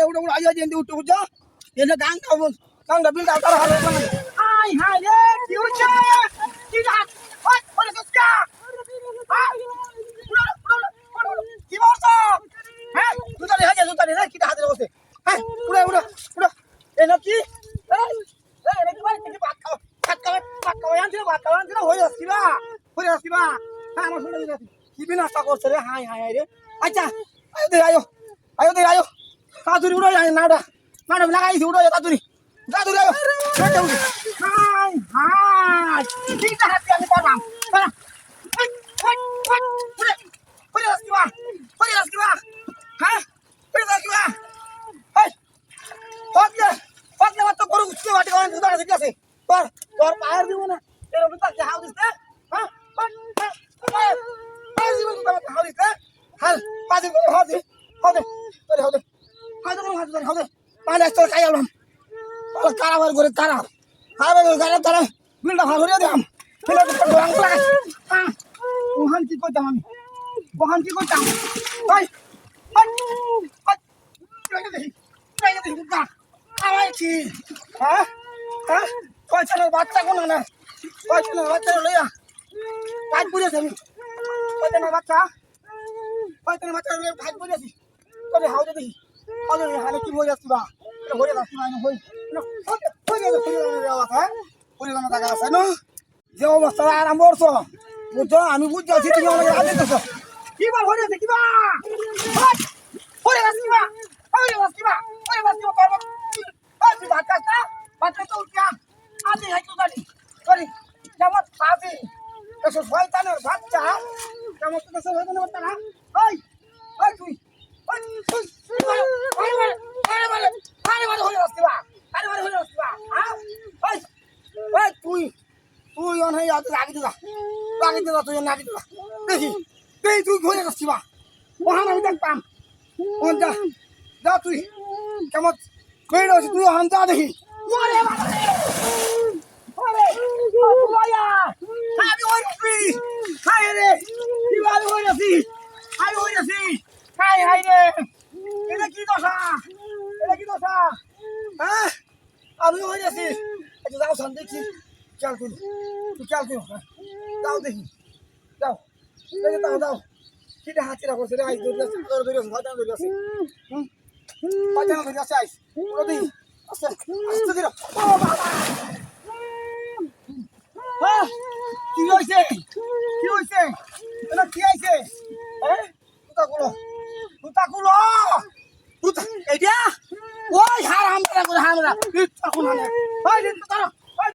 উড়ে উড়ে আইয়া যেতে উঠতে বুঝছো এনে গাংটা বিলটা তারা হবে আই হাই রে কি হচ্ছে কি রাত ওই ওরে সস্কা কি বলছো হ্যাঁ জুতারি হাজে জুতারি রে কি হাতে বসে হ্যাঁ উড়ে উড়ে উড়ে এনে কি এই এনে কি ভাই কি ভাত খাও আনছিল হয়ে আসছিবা হ্যাঁ আমার শুনে দিছি কি বিনাশটা করছে রে হাই হাই রে আচ্ছা আয়ো দে আয়ো তাড়াতাড়ি উড়ো নাড়া লাগাইছি উড়ো তাড়াতাড়ি আয়ো হাই হাই ঠিক আছে আমি করলাম হয়ে আসছিবা হ্যাঁ হয়ে আসছিবা এই পাকলে মাত্র গরু উঠছে মাটি কারণ দুটো ঠিক আছে তোর পায়ের দিব না এরকম তাকে হাউ দিস না হ্যাঁ পায়ের দিব না হাউ দিস না হ্যাঁ পাজি করে হাউ দে পানি আসতে খাই আলাম কারাবার করে তারা বিলটা ভালো করে দিলাম ওখান কি করতাম আমি কয়জনের বাচ্চা কোনো না কয়জনের বাচ্চা লইয়া কাজ করেছি আমি কয়জনের বাচ্চা লইয়া কাজ করেছি তবে হাউজে দেখি হালে কি হয়ে যাচ্ছি বা হয়ে যাচ্ছি পরিমাণে টাকা আছে না যে অবস্থা আরাম করছো বুঝছো আমি বুঝতে পারছি তুমি আমাকে আগে করছো কিবা হয়ে যাচ্ছে কিবা হয়ে যাচ্ছি বা ভাত খাস তো উঠিয়া আজি হাইতো দাঁড়ি সরি যেমন খাবি এসব শয়তানের বাচ্চা যেমন তো শয়তানের বাচ্চা না তুই তুই অনেক আগে দিলা তুই আগে দিলা দেখি তুই ঘুরে যাচ্ছি বা ওখানে আমি দেখতাম যা তুই কেমন বেড়ে আছিস তুই ওখান যা দেখি আমি হয়ে যাচ্ছি যাও সান দেখছি খেয়াল করি যাও দেখি যাও যাও কিটা হাতিরা করছে রে আইস ধরে আছে ধরে আছে আইস পুরো দেখি আস্তে দিরা ও বাবা কি হইছে এটা কি আইছে জুতাগুলো এইটা ওই হারাম করে হামরা জুতাগুলো ওই